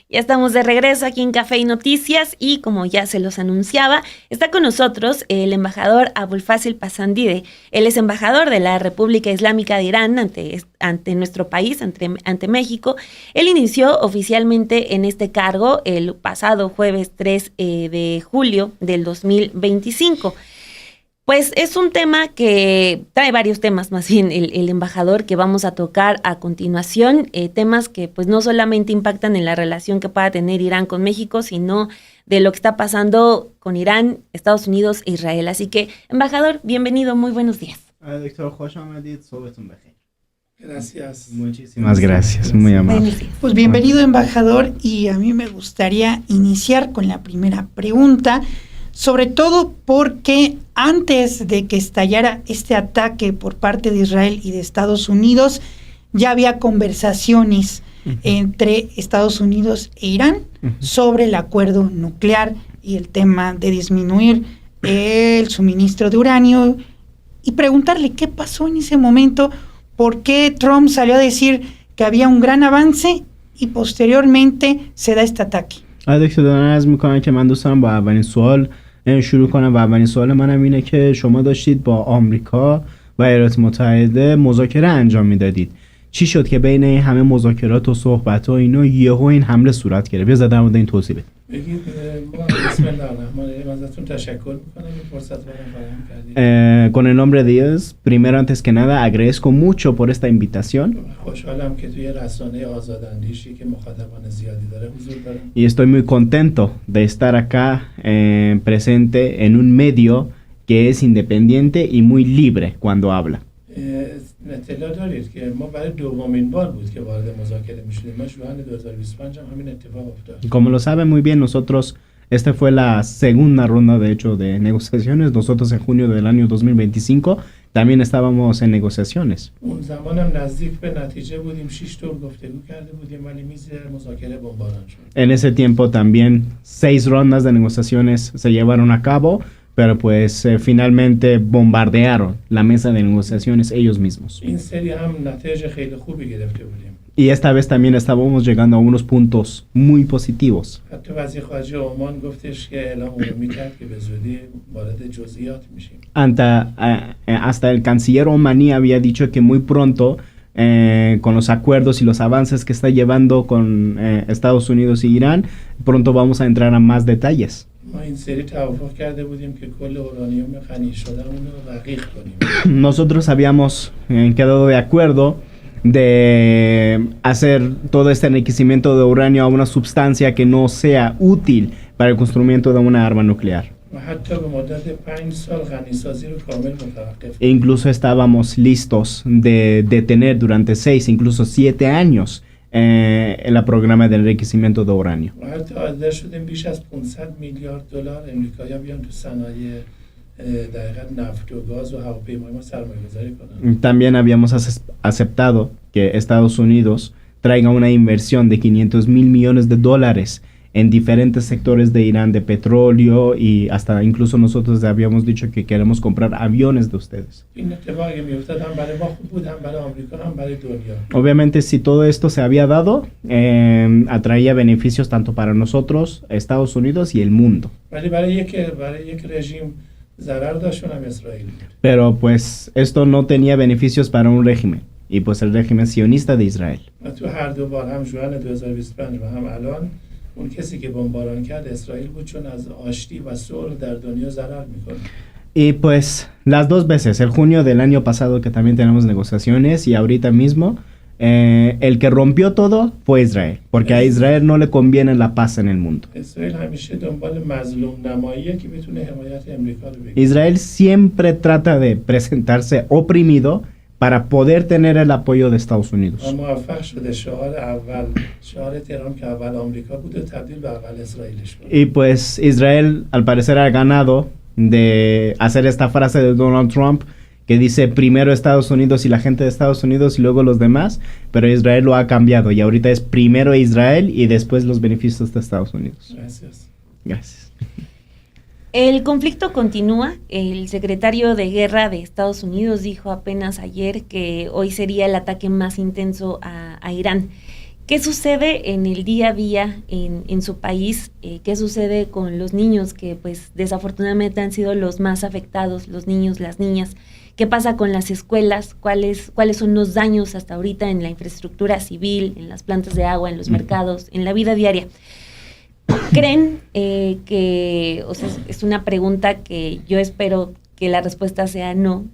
Ya estamos de regreso aquí en Café y Noticias y como ya se los anunciaba, está con nosotros el embajador Abulfazil Pasandide. Él es embajador de la República Islámica de Irán ante nuestro país, ante México. Él inició oficialmente en este cargo el pasado jueves 3 de julio del 2025. Pues es un tema que trae varios temas, más bien el embajador, que vamos a tocar a continuación, temas que pues no solamente impactan en la relación que pueda tener Irán con México, sino de lo que está pasando con Irán, Estados Unidos e Israel. Así que, embajador, bienvenido, muy buenos días. Gracias. Muchísimas gracias, muy amable. Pues bienvenido, embajador, y a mí me gustaría iniciar con la primera pregunta, sobre todo porque antes de que estallara este ataque por parte de Israel y de Estados Unidos, ya había conversaciones entre Estados Unidos e Irán sobre el acuerdo nuclear y el tema de disminuir el suministro de uranio, y preguntarle qué pasó en ese momento, por qué Trump salió a decir que había un gran avance y posteriormente se da este ataque. شروع کنم و اولین سوال منم اینه که شما داشتید با آمریکا و ایالات متحده مذاکره انجام میدادید. چی شد که بین این همه مذاکرات و صحبت ها اینو یهو این حمله صورت گرفت؟ بذار در مورد این توضیح بدید. بگید بسم الله الرحمن الرحیم ازتون تشکر میکنم این فرصت رو فراهم کردید. Con el nombre de Dios, primero antes que nada agradezco mucho por esta invitación. خوشحالم که توی رسانه آزاداندیشی که مخاطبان زیادی داره حضور دارم. Y estoy muy contento de estar acá presente en un medio que es independiente y muy libre cuando habla. اطلاع دارید که ما برای دومین بار بود که وارد مذاکره میشدیم. ما جوان 2025 هم همین اتفاق افتاد. Como lo saben muy bien, nosotros esta fue la segunda ronda de hecho de negociaciones. Nosotros en junio del año 2025 también estábamos en negociaciones. اون زمان هم نزدیک به نتیجه بودیم. 6 دور گفتگو کرده بودیم ولی میز مذاکره بمباران شد. En ese tiempo también 6 rondas de negociaciones se llevaron a cabo. Pero pues finalmente bombardearon la mesa de negociaciones ellos mismos. Y esta vez también estábamos llegando a unos puntos muy positivos. Hasta el canciller omaní había dicho que muy pronto, con los acuerdos y los avances que está llevando con Estados Unidos y Irán, pronto vamos a entrar a más detalles. Nosotros habíamos quedado de acuerdo de hacer todo este enriquecimiento de uranio a una sustancia que no sea útil para el construimiento de una arma nuclear. E incluso estábamos listos de detener durante 6, incluso 7 años el programa de enriquecimiento de uranio. También habíamos aceptado que Estados Unidos traiga una inversión de $500 mil millones en diferentes sectores de Irán, de petróleo, y hasta incluso nosotros habíamos dicho que queremos comprar aviones de ustedes. Obviamente, si todo esto se había dado, atraía beneficios tanto para nosotros, Estados Unidos y el mundo. Pero pues esto no tenía beneficios para un régimen, y pues el régimen sionista de Israel. اون کسی که بمباران کرد اسرائیل بود چون از آشتی و صلح در دنیا ضرر میکنه. Y pues las dos veces, el junio del año pasado que también tenemos negociaciones y ahorita mismo, el que rompió todo fue Israel, porque a Israel no le conviene la paz en el mundo. Israel siempre trata de presentarse oprimido para poder tener el apoyo de Estados Unidos. Y pues Israel al parecer ha ganado de hacer esta frase de Donald Trump que dice primero Estados Unidos y la gente de Estados Unidos y luego los demás, pero Israel lo ha cambiado y ahorita es primero Israel y después los beneficios de Estados Unidos. Gracias. El conflicto continúa. El secretario de Guerra de Estados Unidos dijo apenas ayer que hoy sería el ataque más intenso a Irán. ¿Qué sucede en el día a día en su país? ¿Qué sucede con los niños que pues desafortunadamente han sido los más afectados, los niños, las niñas? ¿Qué pasa con las escuelas? ¿Cuáles son los daños hasta ahorita en la infraestructura civil, en las plantas de agua, en los mercados, en la vida diaria? ¿Creen que, o sea, es una pregunta que yo espero que la respuesta sea no,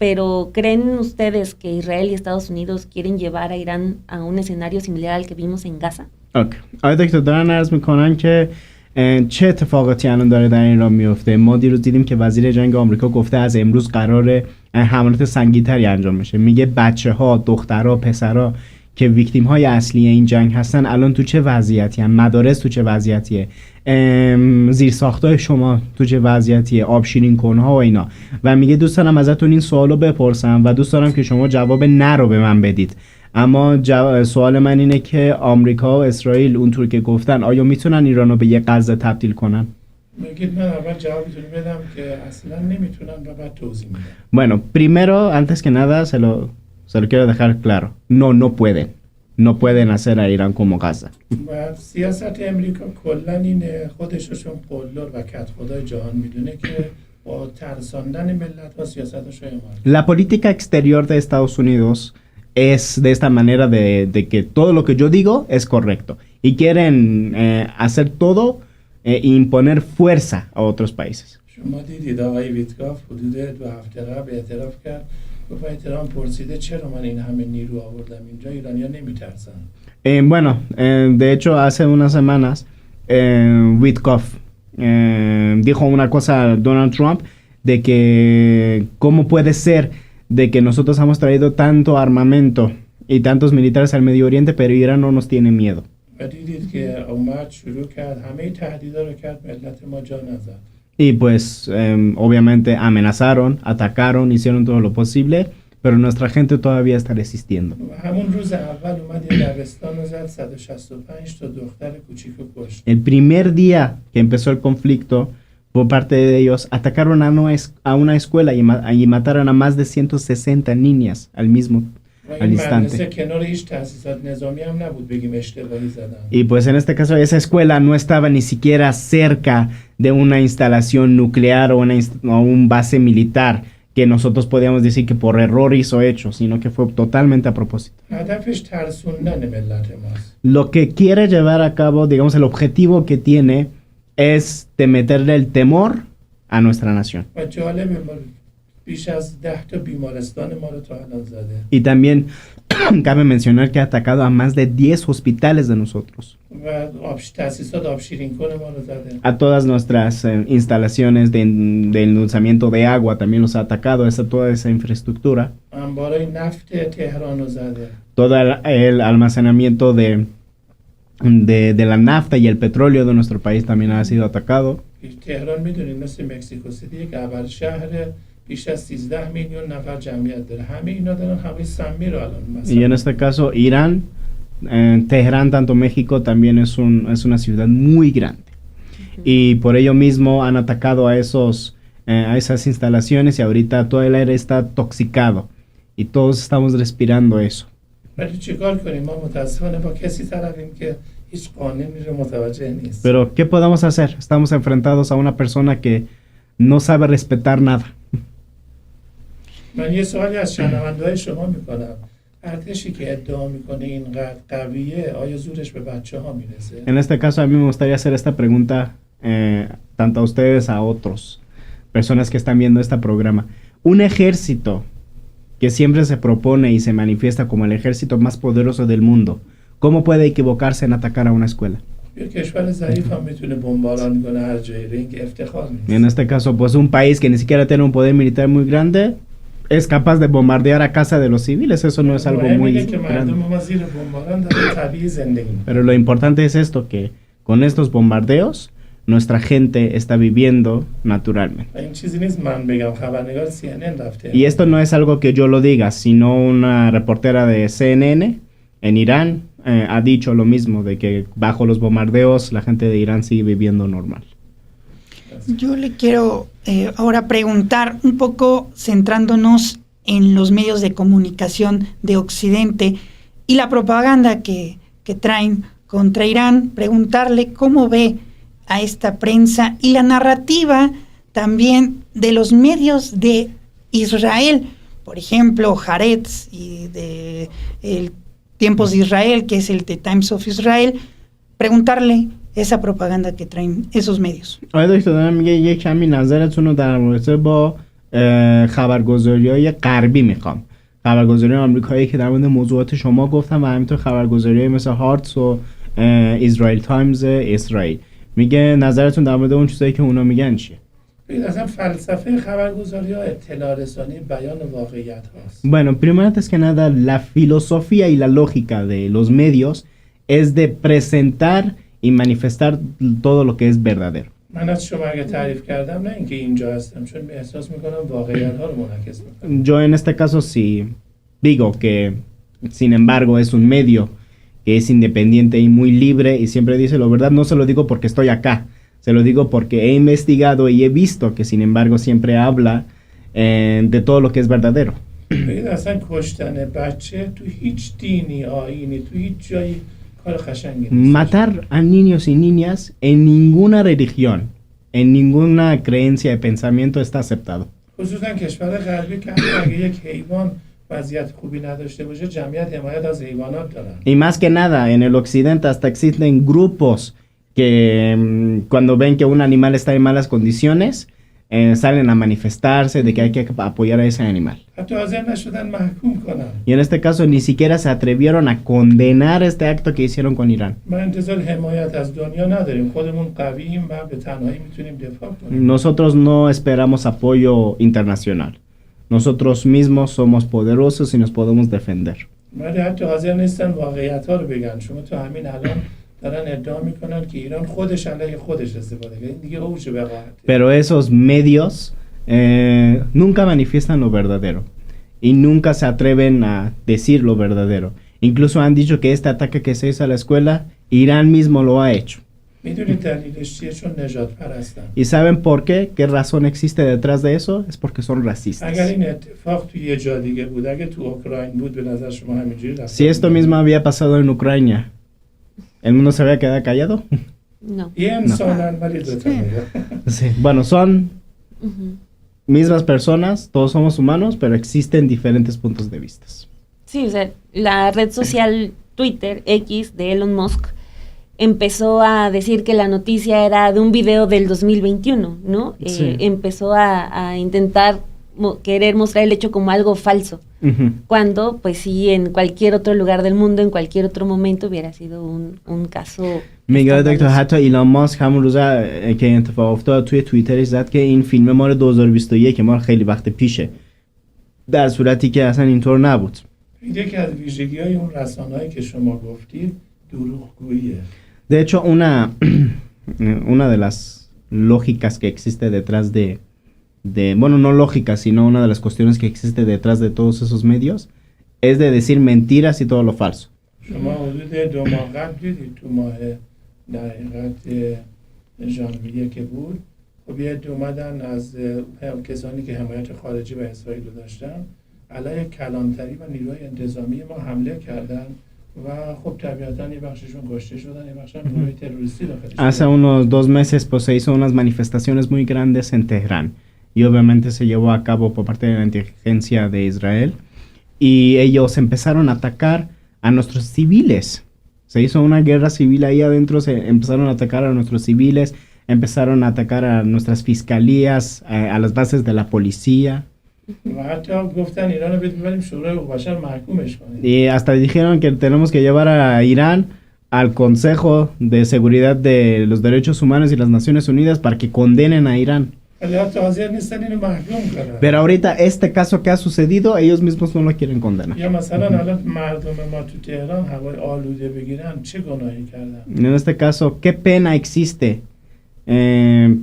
pero ¿creen ustedes que Israel y Estados Unidos quieren llevar a Irán a un escenario similar al que vimos en Gaza? اوکی. آقای دکتر دارن عرض میکنن که چه اتفاقاتی الان داره در ایران میفته. ما دیروز دیدیم که وزیر جنگ آمریکا گفته از امروز قراره حملات سنگین‌تری انجام بشه. میگه بچه‌ها، دخترها، پسرها که ویکتیم های اصلی این جنگ هستن الان تو چه وضعیتی هستن، مدارس تو چه وضعیتیه، زیرساخت‌های شما تو چه وضعیتیه، آب شیرین کنها و اینا. و میگه دوست دارم ازتون این سوالو بپرسم و دوست دارم که شما جواب نه رو به من بدید. اما سوال من اینه که آمریکا و اسرائیل اونطور که گفتن آیا میتونن ایرانو به یه غزه تبدیل کنن؟ میگید من اول جوابتون بدم که اصلا نمیتونن و بعد توضیح میدم. Bueno, primero, antes que nada, se lo quiero dejar claro. No pueden. No pueden hacer a Irán como Gaza. و سیاست امریکا کلا اینه، خودش رو چون قلدر و کدخدای جهان میدونه که با ترساندن ملت و سیاستش رو اعمال. La política exterior de Estados Unidos es de esta manera de que todo lo que yo digo es correcto. Y quieren hacer todo e imponer fuerza a otros países. شما دیدید آقای ویتکاف حدود 2 هفته قبل اعتراف کرد، گفت احترام پرسیده چرا من این همه نیرو آوردم اینجا، ایرانی‌ها نمیترسن. Bueno, de hecho hace unas semanas Witkoff dijo una cosa a Donald Trump de que cómo puede ser de que nosotros hemos traído tanto armamento y tantos militares al Medio Oriente, pero Irán no nos tiene miedo. و دیدید که اومد شروع کرد همه تهدیدا رو کرد، ملت ما جا نزد. Y pues obviamente amenazaron, atacaron, hicieron todo lo posible, pero nuestra gente todavía está resistiendo. همون روز اول اومد یه دبستان رو زد، 165 تا دختر کوچیک رو کشت. El primer día que empezó el conflicto, por parte de ellos, atacaron a una escuela y mataron a más de 160 niñas al mismo al instante. Y pues en este caso esa escuela no estaba ni siquiera cerca de una instalación nuclear o un base militar que nosotros podíamos decir que por error hizo hecho, sino que fue totalmente a propósito. Lo que quiere llevar a cabo, digamos, el objetivo que tiene es de meterle el temor a nuestra nación. Y también cabe mencionar que ha atacado a más de 10 hospitales de nosotros. A todas nuestras instalaciones de endulzamiento de agua también los ha atacado, toda esa infraestructura. Todo el almacenamiento de la nafta y el petróleo de nuestro país también ha sido atacado. Y en este caso Irán, Teherán, tanto México, también es una ciudad muy grande. Y por ello mismo han atacado a esas instalaciones y ahorita todo el aire está toxicado y todos estamos respirando eso. Pero ¿qué podemos hacer? Estamos enfrentados a una persona que no sabe respetar nada. En este caso a mí me gustaría hacer esta pregunta tanto a ustedes, a otros personas que están viendo este programa. Un ejército que siempre se propone y se manifiesta como el ejército más poderoso del mundo, ¿cómo puede equivocarse en atacar a una escuela? En este caso, pues un país que ni siquiera tiene un poder militar muy grande es capaz de bombardear a casa de los civiles. Eso no es algo muy grande. Pero lo importante es esto, que con estos bombardeos nuestra gente está viviendo naturalmente. Y esto no es algo que yo lo diga, sino una reportera de CNN en Irán ha dicho lo mismo, de que bajo los bombardeos la gente de Irán sigue viviendo normal. Yo le quiero ahora preguntar, un poco centrándonos en los medios de comunicación de Occidente y la propaganda que que traen contra Irán, preguntarle cómo ve a esta prensa y la narrativa también de los medios de Israel, por ejemplo, Haaretz y de Tiempos de Israel, que es el The Times of Israel, preguntarle esa propaganda که traen esos medios. آقای دکتر دارم میگه یک کمی نظرتون رو در رابطه با خبرگزاری‌های غربی میخوام. خبرگزاری آمریکایی که در مورد موضوعات شما گفتم و همینطور خبرگزاری‌های مثل هارتس و اسرائیل تایمز اسرائیل. میگه نظرتون در مورد اون چیزایی که اونا میگن چیه؟ ببین اصلا فلسفه خبرگزاری‌ها اطلاع رسانی بیان واقعیت هاست. Bueno, primero antes que nada, la filosofía y la lógica de los medios es de presentar y manifestar todo lo que es verdadero. من از شما اگه تعریف کردم نه اینکه اینجا هستم چون احساس میکنم واقعیت ها رو منعکس میکنم. Yo en este caso sí digo que sin embargo es un medio que es independiente y muy libre y siempre dice la verdad, no se lo digo porque estoy acá, se lo digo porque he investigado y he visto que sin embargo siempre habla de todo lo que es verdadero. ببین اصلا کشتن بچه تو هیچ دینی آیینی تو هیچ جایی کار قشنگی نیست. Matar a niños y niñas en ninguna religión, en ninguna creencia de pensamiento está aceptado. خصوصا کشور غربی که اگه یک حیوان وضعیت خوبی نداشته باشه جمعیت حمایت از حیوانات دارن. Y más que nada, en el occidente hasta existen grupos que cuando ven que un animal está en malas condiciones, salen a manifestarse de que hay que apoyar a ese animal. حتی حاضر نشدن محکوم کنن. Y en este caso ni siquiera se atrevieron a condenar este acto que hicieron con Irán. ما انتظار حمایت از دنیا نداریم. خودمون قوییم و به تنهایی میتونیم دفاع کنیم. Nosotros no esperamos apoyo internacional. Nosotros mismos somos poderosos y nos podemos defender. ولی حتی حاضر نیستن واقعیت ها رو بگن. شما تو همین الان دارن ادعا میکنن که ایران خودش علیه خودش استفاده کرده. این دیگه اوج وقاحته. Pero esos medios nunca manifiestan lo verdadero y nunca se atreven a decir lo verdadero. Incluso han dicho que este ataque que se hizo a la escuela, Irán mismo lo ha hecho. میدونید دلیلش چیه؟ چون نژاد پرستن. ¿Y saben por qué? ¿Qué razón existe detrás de eso? Es porque son racistas. اگر این اتفاق تو یه جا دیگه بود، اگه تو اوکراین بود به نظر شما همینجوری رفت. Si esto mismo había pasado en Ucrania, ¿el mundo se había quedado callado? No. یه انسانن ولی دو تا Sí. Bueno, son mismas personas, todos somos humanos, pero existen diferentes puntos de vista. Sí, o sea, la red social Twitter, X, de Elon Musk, empezó a decir que la noticia era de un video del 2021, ¿no? Sí. Empezó a intentar querer mostrar el hecho como algo falso, cuando, pues sí, en cualquier otro lugar del mundo, en cualquier otro momento hubiera sido un caso... میگه دکتر حتی ایلان ماسک همون روزا که این اتفاق افتاد توی توییترش زد که این فیلم مال 2021 مال خیلی وقت پیشه، در صورتی که اصلا اینطور نبود. یکی از ویژگی‌های اون رسانه‌ای که شما گفتید دروغگوییه. De hecho, una de las lógicas que existe detrás bueno, no lógicas, sino una de las cuestiones que existe detrás de todos esos medios es de decir mentiras y todo lo falso. شما حدود 2 ماه قبل دیدید تو ماه در حقیقت ژانویه که بود خب یه اومدن از کسانی که حمایت خارجی و اسرائیل رو داشتن علیه کلانتری و نیروهای انتظامی ما حمله کردن و خب طبیعتاً یه بخششون کشته شدن یه بخششون گروه تروریستی داخلش. Hace unos 2 meses pues se hizo unas manifestaciones muy grandes en Teherán y obviamente se llevó a cabo por parte de la inteligencia de Israel y ellos empezaron a atacar a nuestros civiles. Se hizo una guerra civil ahí adentro, se empezaron a atacar a nuestros civiles, empezaron a atacar a nuestras fiscalías, a las bases de la policía. Y hasta dijeron que tenemos que llevar a Irán al Consejo de Seguridad de los Derechos Humanos y las Naciones Unidas para que condenen a Irán. Pero ahorita este caso que ha sucedido, ellos mismos no lo quieren condenar. En este caso, ¿qué pena existe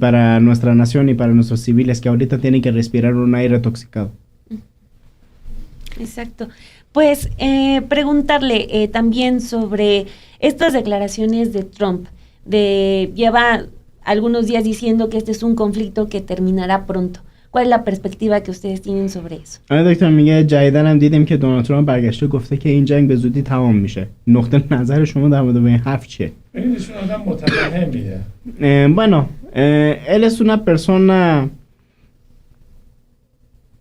para nuestra nación y para nuestros civiles que ahorita tienen que respirar un aire toxicado? Exacto. Pues preguntarle también sobre estas declaraciones de Trump, lleva algunos días diciendo que este es un conflicto que terminará pronto. ¿Cuál es la perspectiva que ustedes tienen sobre eso? آره دکتر میگه جدیدن هم دیدیم که دونالد ترامپ برگشته گفته که این جنگ به زودی تمام میشه. نقطه نظر شما در مورد این حرف چیه؟ ببینید ایشون آدم متفهمیه. Bueno, él es una persona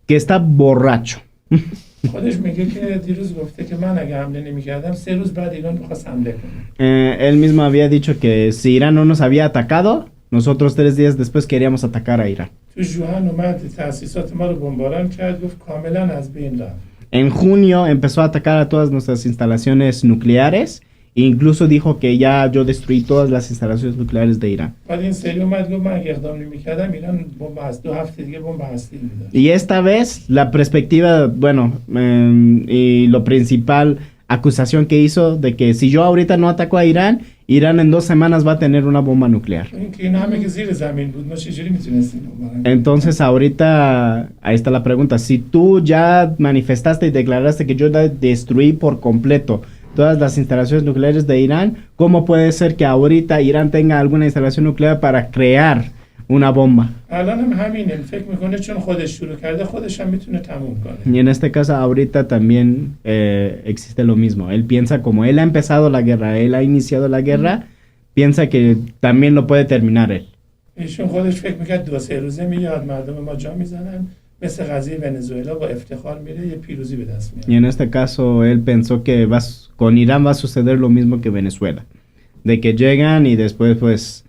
que está borracho. خودش میگه که دیروز گفته که من اگه حمله نمی‌کردم 3 روز بعد ایران می‌خواست حمله کنه. Él mismo había dicho que si Irán no nos había atacado, nosotros 3 días después queríamos atacar a Irán. تو ژوئن اومد تأسیسات ما رو بمباران کرد، گفت کاملا از بین رفت. En junio empezó a atacar a todas nuestras instalaciones nucleares e incluso dijo que ya yo destruí todas las instalaciones nucleares de Irán. بعد این سری اومد گفت من اگه اقدام نمی‌کردم ایران بمب از 2 هفته دیگه بمب هستی می‌داد. Y esta vez la perspectiva, bueno, y lo principal acusación que hizo de que si yo ahorita no ataco a Irán, Irán en 2 semanas va a tener una bomba nuclear. این که این همه که زیر زمین بود ما چجوری میتونستیم بمباران؟ Entonces ahorita, ahí está la pregunta, si tú ya manifestaste y declaraste que yo destruí por completo todas las instalaciones nucleares de Irán, ¿cómo puede ser que ahorita Irán tenga alguna instalación nuclear para crear una bomba? الان هم همینه، فکر میکنه چون خودش شروع کرده خودش هم میتونه تموم کنه. Y en este caso ahorita también existe lo mismo. Él piensa como él ha empezado la guerra, él ha iniciado la guerra, piensa que también lo puede terminar él. ایشون خودش فکر میکرد 2-3 روزه میاد مردم ما جا میزنن، مثل قضیه ونزوئلا با افتخار میره یه پیروزی به دست میاره. Y en este caso él pensó que con Irán va a suceder lo mismo que Venezuela. De que llegan y después pues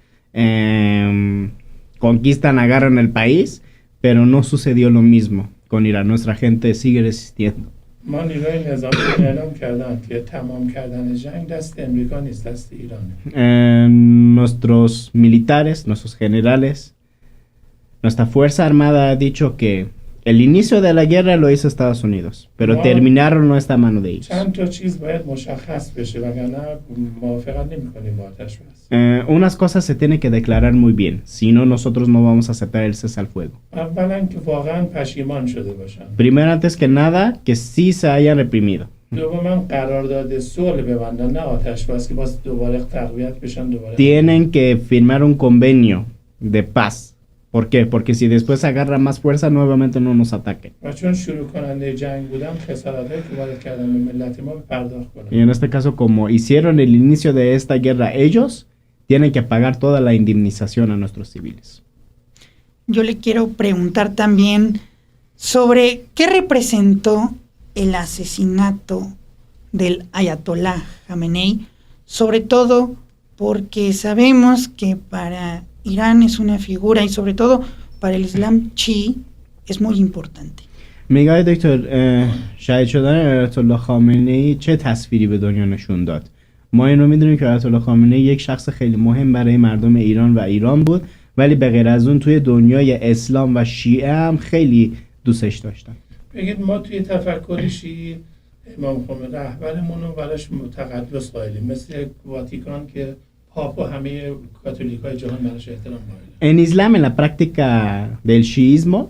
conquistan, agarran el país, pero no sucedió lo mismo con Irán. Nuestra gente sigue resistiendo. ما نیروی نظامی اعلام کردن که تمام کردن جنگ دست امریکا نیست، دست ایرانه. Nuestros militares, nuestros generales, nuestra fuerza armada ha dicho que el inicio de la guerra lo hizo Estados Unidos, pero terminarlo no está a mano de ellos. چند تا چیز باید مشخص بشه وگرنه موافقت نمی‌کنیم با آتش بس. Unas cosas se tienen que declarar muy bien, si no nosotros no vamos a aceptar el cese al fuego. اولا که واقعا پشیمان شده باشن. Primero, antes que nada, que sí se hayan reprimido. دوما قرارداد صلح ببندن نه آتش بس که باز دوباره تقویت بشن دوباره. Tienen que firmar un convenio de paz. ¿Por qué? Porque si después agarra más fuerza, nuevamente no nos ataquen. و چون شروع کننده جنگ بودن خسارتایی که وارد کردن به ملت ما پرداخت کنن. Y en este caso, como hicieron el inicio de esta guerra ellos, tienen que pagar toda la indemnización a nuestros civiles. Yo le quiero preguntar también sobre qué representó el asesinato del Ayatollah Jamenei, sobre todo porque sabemos que para Irán es una figura y sobre todo para el Islam chií es muy importante. میگه دکتر شهید شدن آیت الله خامنه‌ای چه تصویری به دنیا نشون داد؟ ما اینو میدونیم که آیت الله خامنه‌ای یک شخص خیلی مهم برای مردم ایران و ایران بود، ولی به غیر از اون توی دنیای اسلام و شیعه هم خیلی دوستش داشتن. بگید ما توی تفکر شیعی امام خمینی رهبرمون رو براش تقدس قائلیم، مثل واتیکان که پاپ و همه کاتولیکای جهان براش احترام قائلن. En Islam, en la práctica del shiismo,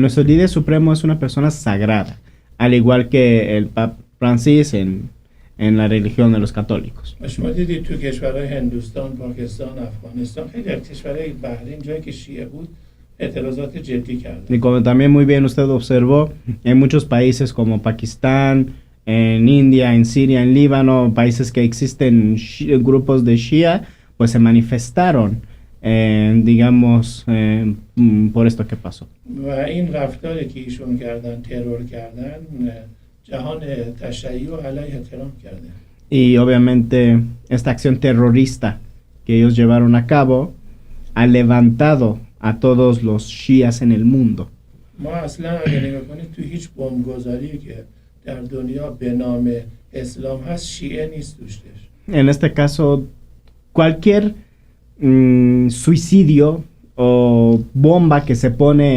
nuestro líder supremo es una persona sagrada, al igual que el Papa Francis en la religión de los católicos. شما دیدید تو کشورهای هندوستان، پاکستان، افغانستان، خیلی از کشورهای بحرین جایی که شیعه بود اعتراضات جدی کردن. Y como también muy bien usted observó, en muchos países como Pakistán, en India, en Siria, en Líbano, países que existen grupos de Shia, pues se manifestaron, digamos, por esto que pasó. و این رفتاری که ایشون کردن، ترور کردن، جهان تشیع علیه احترام کرده. Y obviamente esta acción terrorista que ellos llevaron a cabo ha levantado a todos los shias en el mundo. ما اصلا اگه نگاه کنید تو هیچ بمبگذاری که در دنیا به نام اسلام هست شیعه نیست توشش. En este caso, cualquier suicidio o bomba que se pone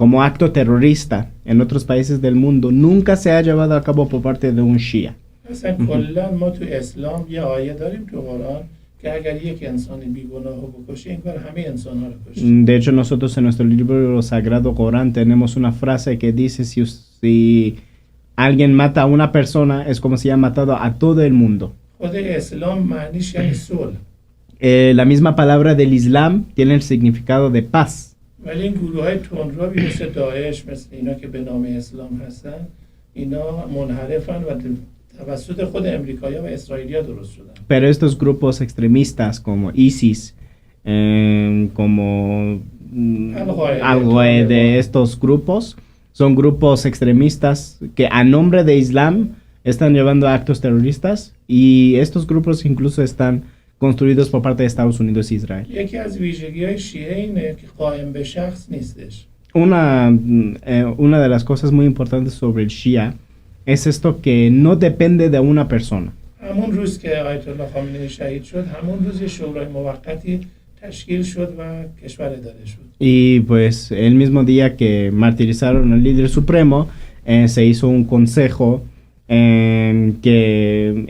como acto terrorista en otros países del mundo nunca se ha llevado a cabo por parte de un shia. اصلا کلا ما تو اسلام یه آیه داریم تو قرآن که اگر یک انسان بیگناه رو بکشه این کار همه انسان ها رو کشه. De hecho, nosotros en nuestro libro sagrado Corán tenemos una frase que dice si alguien mata a una persona es como si haya matado a todo el mundo. خود اسلام معنیش یعنی صلح. La misma palabra del Islam tiene el significado de paz. ولی این گروه‌های تندروی مثل داعش مثل اینا که به نام اسلام هستن اینا منحرفن و توسط خود امریکایی‌ها و اسرائیلی‌ها درست شدن. Pero estos grupos extremistas como ISIS, como Al-Qaeda, estos grupos son grupos extremistas que a nombre de Islam están llevando actos terroristas y estos grupos incluso están construidos por parte de Estados Unidos y Israel. یکی از ویژگی‌های شیعه اینه که قائم به شخص نیستش. Una de las cosas muy importantes sobre el Shia es esto que no depende de una persona. همون روز که آیت الله خامنه‌ای شهید شد همون روز شورای موقتی تشکیل شد و کشور اداره شد. Y pues el mismo día que martirizaron al líder supremo, se hizo un consejo que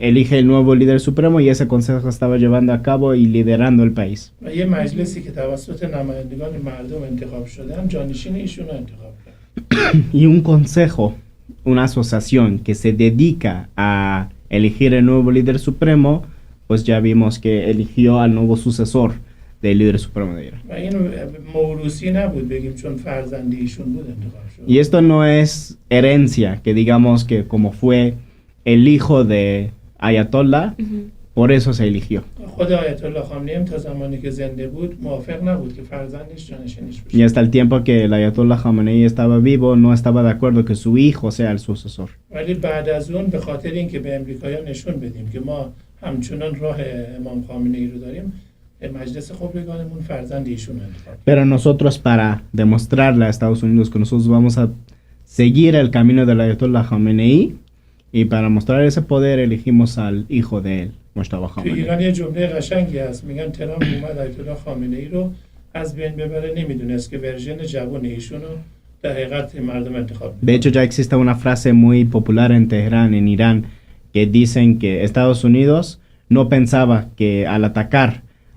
elige el nuevo líder supremo y ese consejo estaba llevando a cabo y liderando el país. و یه مجلسی که توسط نمایندگان مردم انتخاب شدن جانشین ایشون رو انتخاب کرد. Y un consejo, una asociación que se dedica a elegir el nuevo líder supremo, pues ya vimos que eligió al nuevo sucesor del líder supremo de Irán. و این موروثی نبود بگیم چون فرزند ایشون بود انتخاب شد. Y esto no es herencia, que digamos que como fue el hijo de Ayatollah, por eso se eligió. خود آیت الله خامنه‌ای هم تا زمانی که زنده بود موافق نبود که فرزندش جانشینش بشه. Y hasta el tiempo que el Ayatollah Khamenei estaba vivo, no estaba de acuerdo que su hijo sea el sucesor. ولی بعد از اون به خاطر اینکه به امریکایی‌ها نشون بدیم که ما همچنان راه امام خامنه‌ای رو داریم، مجلس خبرگانمون فرزند ایشون انتخاب. Pero nosotros, para demostrarle a Estados Unidos que nosotros vamos a seguir el camino del Ayatollah Khamenei, y para mostrar ese poder elegimos al hijo de él, Mojtaba تو Khamenei. ایران یه جمله قشنگی هست میگن ترامپ اومد آیت الله خامنه‌ای رو از بین ببره نمیدونست که ورژن جوان ایشون رو در حقیقت مردم انتخاب. De hecho, ya existe una frase muy popular en Teherán, en Irán, que dicen que Estados Unidos no pensaba que al atacar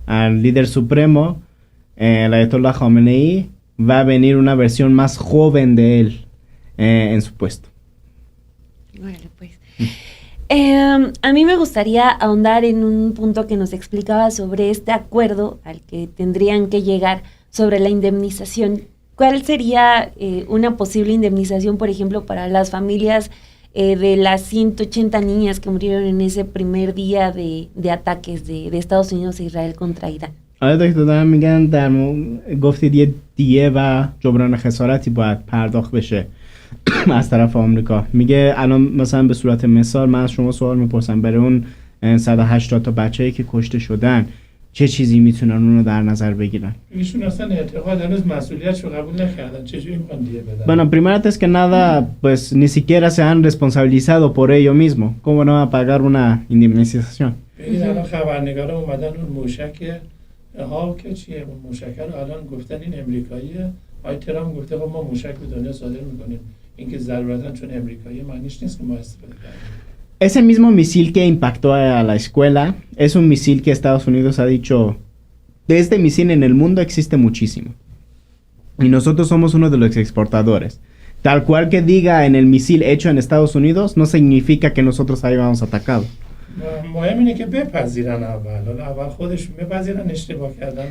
al líder supremo, el Ayatollah Khamenei, va a venir una versión más joven de él en su puesto. Bueno, pues. A mí me gustaría ahondar en un punto que nos explicaba sobre este acuerdo al que tendrían que llegar sobre la indemnización. ¿Cuál sería una posible indemnización, por ejemplo, para las familias de las 180 niñas que murieron en ese primer día de ataques de Estados Unidos e Israel contra Irán? آره دکتر دارم میگن گفتید یه دیه و جبران خسارتی باید پرداخت بشه از طرف آمریکا. میگه الان مثلا به صورت مثال من از شما سوال میپرسم، برای اون 180 تا بچه‌ای که کشته شدن چه چیزی میتونن اونو در نظر بگیرن؟ ایشون اصلا اعتقاد هنوز مسئولیتشو قبول نکردن، چجوری میخوان دیه بدن؟ Bueno, primero antes que nada, pues ni siquiera se han responsabilizado por ello mismo. ¿Cómo no van a pagar una indemnización? ببینید الان خبرنگارا اومدن اون موشک هاوک چیه اون موشک رو الان گفتن این امریکاییه. آقای ترامپ گفته خب ما موشک به دنیا صادر میکنیم، اینکه ضرورتا چون امریکایی معنیش نیست که ما استفاده کنیم. Ese mismo misil que impactó a la escuela es un misil que Estados Unidos ha dicho, de este misil en el mundo existe muchísimo. Y nosotros somos uno de los exportadores. Tal cual que diga en el misil hecho en Estados Unidos, no significa que nosotros hayamos atacado. مهم اینه که بپذیرن اول خودشون بپذیرن اشتباه کردن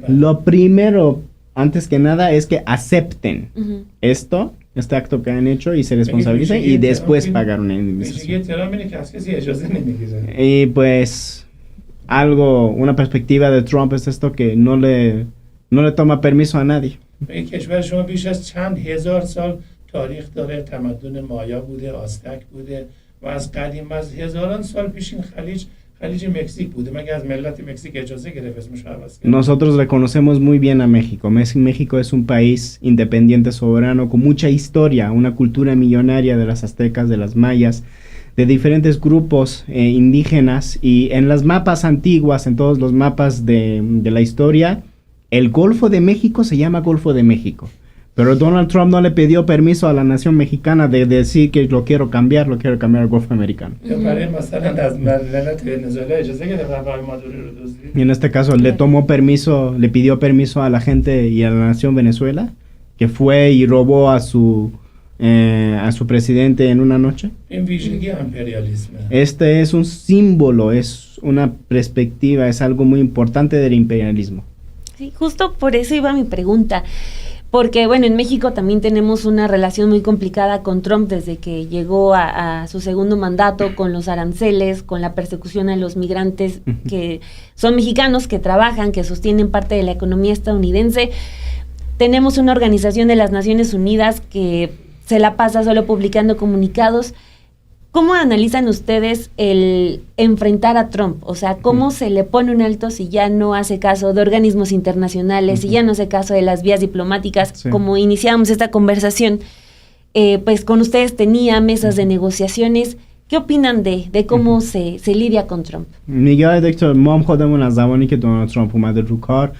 اون. Lo primero, antes que nada, es que acepten este acto que han hecho y se responsabilicen y después pagar una indemnización. Y pues una perspectiva de Trump es esto, que no le toma permiso a nadie. این کشور شما بیش از چند هزار سال تاریخ داره، تمدن مایا بوده، آزتک بوده و از قدیم از هزاران سال پیش این خلیج مکزیک بوده، مگه از ملت مکزیک اجازه گرفت اسمش عوض کنه؟ Nosotros reconocemos muy bien a México. México es un país independiente, soberano, con mucha historia, una cultura millonaria de las aztecas, de las mayas, de diferentes grupos indígenas, y en las mapas antiguas, en todos los mapas de la historia, el Golfo de México se llama Golfo de México. Pero Donald Trump no le pidió permiso a la nación mexicana de decir que lo quiero cambiar al Golfo americano. Y en este caso le pidió permiso a la gente y a la nación Venezuela, que fue y robó a su presidente en una noche. Este es un símbolo, es una perspectiva, es algo muy importante del imperialismo. Sí, justo por eso iba mi pregunta. Porque, bueno, en México también tenemos una relación muy complicada con Trump desde que llegó a su segundo mandato, con los aranceles, con la persecución a los migrantes que son mexicanos, que trabajan, que sostienen parte de la economía estadounidense. Tenemos una organización de las Naciones Unidas que se la pasa solo publicando comunicados. ¿Cómo analizan ustedes el enfrentar a Trump? O sea, ¿cómo se le pone un alto si ya no hace caso de organismos internacionales, si ya no hace caso de las vías diplomáticas? Sí. Como iniciamos esta conversación, pues con ustedes tenía mesas de negociaciones. ¿Qué opinan de cómo se lidia con Trump? میگه دکتر ما هم خودمون از زمانی که دونالد ترامپ اومده رو کار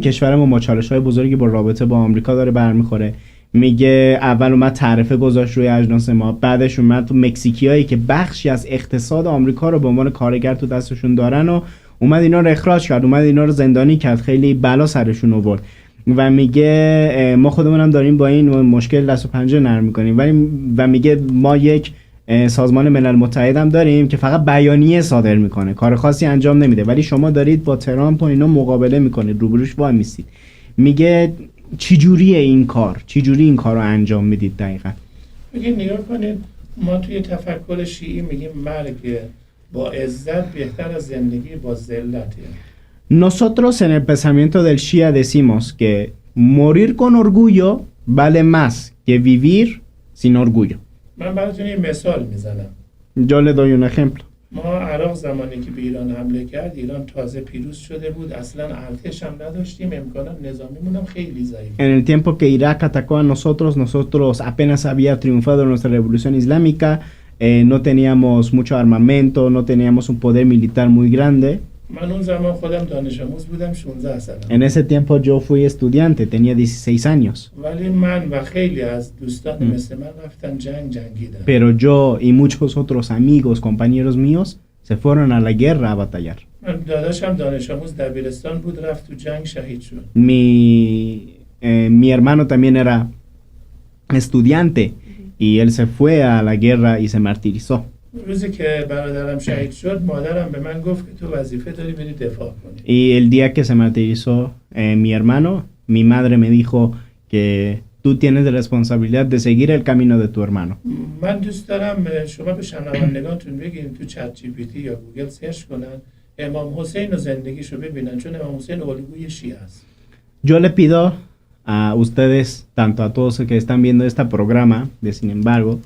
کشورمون با چالش‌های بزرگی با رابطه با آمریکا داره برمیخوره. میگه اول اومد تعرفه گذاشت روی اجناس ما، بعدش اومد تو مکزیکیایی که بخشی از اقتصاد آمریکا رو به عنوان کارگر تو دستشون دارن و اومد اینا رو اخراج کرد، اومد اینا رو زندانی کرد، خیلی بلا سرشون آورد و میگه ما خودمون هم داریم با این مشکل دست و پنجه نرم میکنیم و میگه ما یک سازمان ملل متحد هم داریم که فقط بیانیه صادر میکنه، کار خاصی انجام نمیده، ولی شما دارید با ترامپ و اینا مقابله میکنید، روبروش وای میستید. میگه چجوریه این کار؟ چجوری این کار رو انجام میدید دقیقاً؟ میگه نگاه کنید، ما توی تفکر شیعی میگیم مرگ با عزت بهتر از زندگی با ذلته. Nosotros en el pensamiento del Shia decimos que morir con orgullo vale más que vivir sin orgullo. من براتون یه مثال میزنم. Yo le doy un ejemplo. ما عراق زمانی که به ایران حمله کرد، ایران تازه پیروز شده بود، اصلا ارتش هم نداشتیم، امکانات نظامیمون هم خیلی ضعیف. En el tiempo que Irak atacó a nosotros apenas había triunfado nuestra revolución islámica, no teníamos mucho armamento, no teníamos un poder militar muy grande. من اون زمان خودم دانش آموز بودم، 16 سالم. En ese tiempo yo fui estudiante, tenía 16 años. ولی من و خیلی از دوستان مثل من رفتن جنگیدن. Pero yo y muchos otros amigos, compañeros míos, se fueron a la guerra a batallar. من داداشم دانش آموز دبیرستان بود، رفت تو جنگ شهید شد. Mi hermano también era estudiante y él se fue a la guerra y se martirizó. روزی که برادرم شهید شد، مادرم به من گفت که تو وظیفه داری بری دفاع کنی. Y el día que se martirizó mi hermano, mi madre me dijo que tú tienes la responsabilidad de seguir el camino de tu hermano. من دوست دارم شما به شنوندگانتون بگین تو چت جی پی تی یا گوگل سرچ کنن امام حسین و زندگیشو ببینن، چون امام حسین الگوی شیعه است. Yo le pido a ustedes, tanto a todos los que están viendo este programa, de sin embargo,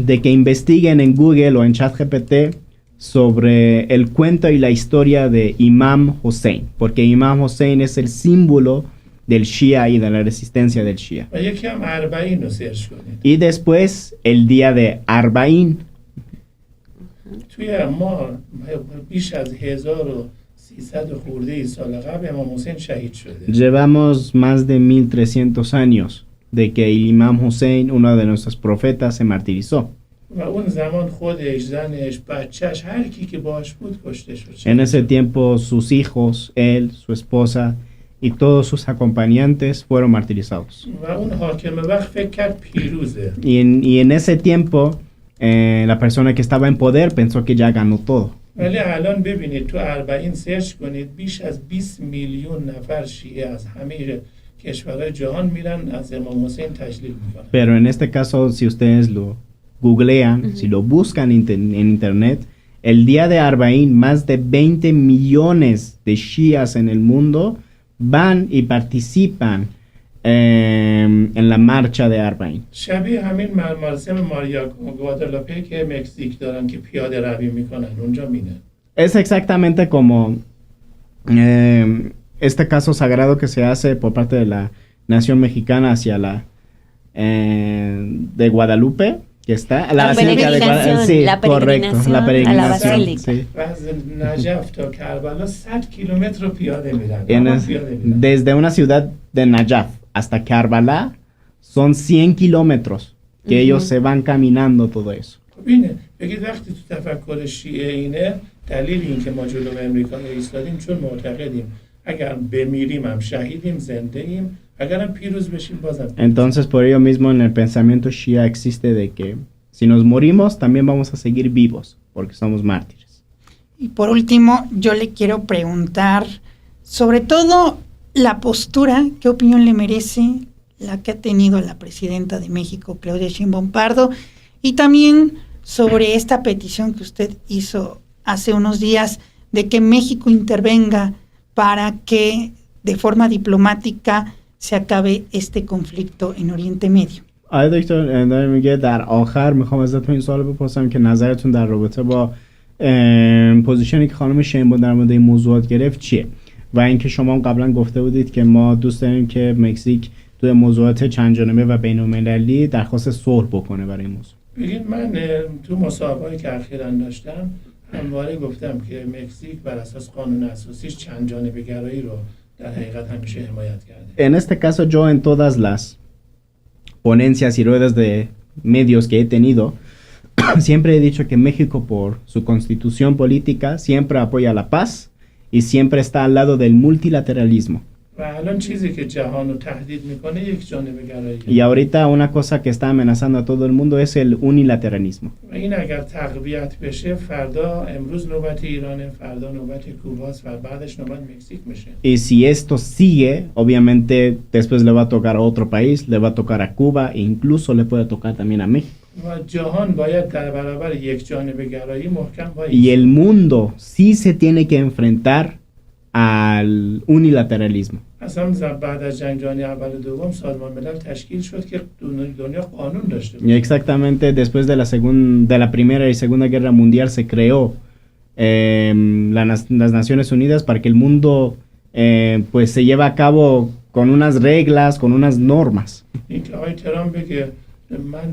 de que investiguen en Google o en ChatGPT sobre el cuento y la historia de Imam Hussein, porque Imam Hussein es el símbolo del Shia y de la resistencia del Shia. Y después el día de Arbaín. Llevamos más de 1300 años de que el Imam Hussein, uno de nuestros profetas, se martirizó. En ese tiempo sus hijos, él, su esposa y todos sus acompañantes fueron martirizados. Y en ese tiempo la persona que estaba en poder pensó que ya ganó todo. ولی الان ببینید تو اربعین سرچ کنید، بیش از 20 میلیون نفر شیعه از همه کشورهای جهان میرن از امام حسین تجلیل میکنن. Pero en este caso, si ustedes lo googlean, si lo buscan en internet, el día de Arbaín, más de 20 millones de shias en el mundo van y participan en la marcha de Arbaín. شبیه همین مراسم ماریا گوادالاپه که مکزیک دارن که پیاده روی میکنن، اونجا میرن. Es exactamente como este caso sagrado que se hace por parte de la nación mexicana hacia la de Guadalupe, que está la peregrinación, sí, la peregrinación, la peregrinación a la basílica. Sí. نجف تا کربلا 100 کیلومتر پیاده میرن. Desde una ciudad de Najaf hasta Karbala son 100 kilómetros que ellos se van caminando todo eso. ببینه بگید وقتی تو تفکر شیعه اینه، دلیل این که ما جلو امریکا ایستادیم چون معتقدیم اگر بمیریم هم شهیدیم، زنده ایم، اگر هم پیروز بشیم بازم. Entonces por ello mismo en el pensamiento shia existe de que si nos morimos también vamos a seguir vivos porque somos mártires. Y por último, yo le quiero preguntar sobre todo la postura, qué opinión le merece la que ha tenido la presidenta de México, Claudia Sheinbaum Pardo, y también sobre esta petición que usted hizo hace unos días de que México intervenga para que de forma diplomática se acabe este conflicto en Oriente Medio. آقای دکتر داره میگه در آخر میخوام ازتون این سوال بپرسم که نظرتون در رابطه با پوزیشنی که خانم شینبون در مورد این موضوعات گرفت چیه و اینکه شما قبلا گفته بودید که ما دوست داریم که مکزیک توی موضوعات چند جانبه و بین‌المللی درخواست صلح بکنه برای این موضوع. ببینید من تو مصاحبه‌ای که اخیراً داشتم همواره گفتم که مکزیک بر اساس قانون اساسیش چند جانبه گرایی رو در حقیقت همیشه حمایت کرده. En este caso yo en todas las ponencias y ruedas de medios que he tenido siempre he dicho que México por su constitución política siempre apoya la paz y siempre está al lado del multilateralismo. و الان چیزی که جهان رو تهدید میکنه یک جانبه گراییه. Y ahorita una cosa que está amenazando a todo el mundo es el unilateralismo. و این اگر تقویت بشه فردا امروز نوبت ایرانه، فردا نوبت کوباست و بعدش نوبت مکزیک میشه. Y si esto sigue, obviamente después le va a tocar a otro país, le va a tocar a Cuba e incluso le puede tocar también a México. و جهان باید در برابر یک جانبه گرایی محکم وایسه. Y el mundo sí se tiene que enfrentar al unilateralismo. اصلا بعد از جنگ جهانی اول و دوم سازمان ملل تشکیل شد که دنیا قانون داشته Y باشه. exactamente después de la Primera y Segunda Guerra Mundial se creó las Naciones Unidas para que el mundo pues se lleve a cabo con unas reglas, con unas normas. این که آقای ترامپ بگه من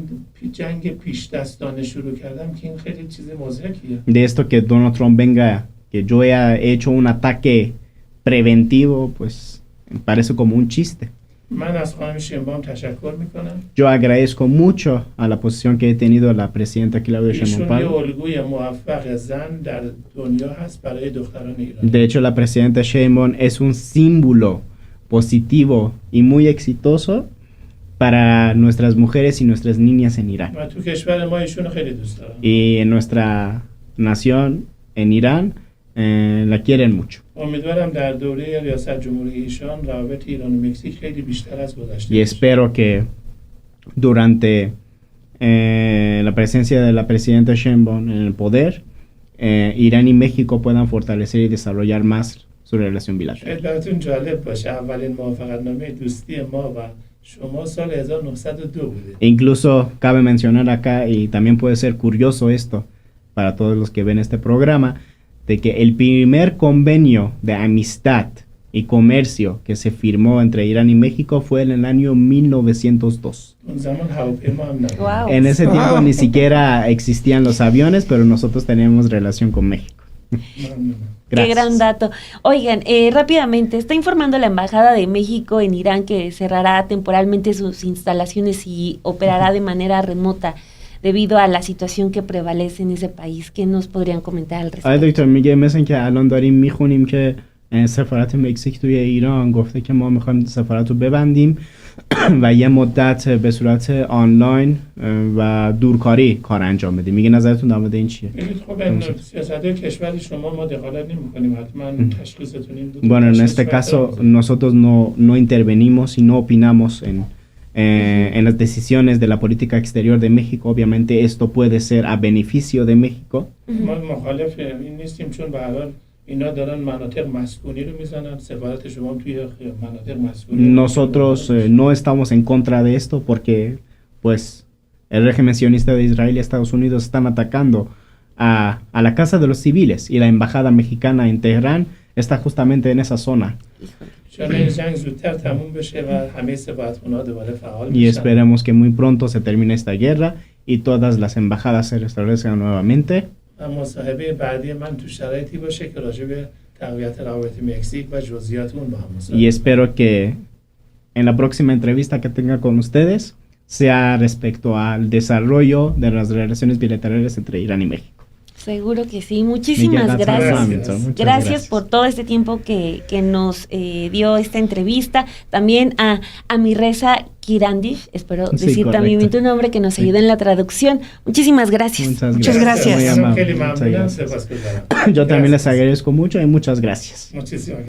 جنگ پیش دستانه شروع کردم که این خیلی چیز مضحکیه. De esto que Donald Trump venga, que yo he hecho un ataque preventivo, pues me parece como un chiste. من از خانم شینباum تشکر میکنم. Yo agradezco mucho a la posición que he tenido la presidenta Claudia Sheinbaum ایشون یه Pardo. الگوی موفق زن در دنیا هست برای دختران ایران. De hecho, la presidenta Sheinbaum es un símbolo positivo y muy exitoso para nuestras mujeres y nuestras niñas en Irán. و تو کشور ما ایشون خیلی دوست دارم. Y en nuestra nación, en Irán, la quieren mucho. امیدوارم در دوره ریاست جمهوری ایشان روابط ایران و مکزیک خیلی بیشتر از گذشته Y باشه. espero que durante la presencia de la presidenta Sheinbaum en el poder, Irán y México puedan fortalecer y desarrollar más su relación bilateral. شاید براتون جالب باشه اولین موافقتنامه دوستی ما و شما سال 1902 بوده. Incluso cabe mencionar acá, y también puede ser curioso esto para todos los que ven este programa, de que el primer convenio de amistad y comercio que se firmó entre Irán y México fue en el año 1902. اون زمان هواپیما هم نبود. Wow. En ese tiempo ni siquiera existían los aviones, pero nosotros teníamos relación con México. ممنونم. Qué Gracias. gran dato. Oigan, rápidamente, está informando la Embajada de México en Irán que cerrará temporalmente sus instalaciones y operará de manera remota debido a la situación que prevalece en ese país. ¿Qué nos podrían comentar al آقای respecto? دکتر میگه مثل که الان داریم میخونیم که سفارت مکزیک توی ایران گفته که ما میخوایم سفارت رو ببندیم و یه مدت به صورت آنلاین و دورکاری کار انجام بدیم. میگه نظرتون در مورد این چیه؟ ببینید خب این سیاست‌های کشور شما ما دخالت نمی‌کنیم حتما تشخیصتون این بود. Bueno, en تشخیص este caso بهتر بود. nosotros no intervenimos y no opinamos en las decisiones de la política exterior de México. Obviamente esto puede ser a beneficio de México. ما مخالف این نیستیم چون به هر حال اینا دارن مناطق مسکونی رو میزنن سفارت شما هم توی مناطق مسکونی Nosotros no estamos en contra de esto porque pues el régimen sionista de Israel y Estados Unidos están atacando a la casa de los civiles y la embajada mexicana en Teherán está justamente en esa zona. چون این جنگ زودتر تموم بشه و همه سفارتخونه‌ها دوباره فعال Y بشن. esperemos que muy pronto se termine esta guerra y todas las embajadas se restablezcan nuevamente. و مصاحبه بعدی من تو شرایطی باشه که راجع به تقویت روابط مکزیک و جزئیات اون با هم مصاحبه Y espero que en la próxima entrevista que tenga con ustedes sea respecto al desarrollo de las relaciones bilaterales entre Irán y México. Seguro que sí. Muchísimas Miguel gracias. González, muchas Gracias por todo este tiempo que nos dio esta entrevista. También a Mirreza Kirandish, espero Sí, decir también bien correcto. tu nombre, que nos Sí. ayuda en la traducción. Muchísimas gracias. Muchas gracias. Muy منم amable. خیلی Muchas ممنونم gracias. سپاسگزارم Yo también les Gracias. agradezco mucho y muchas gracias. Muchísimas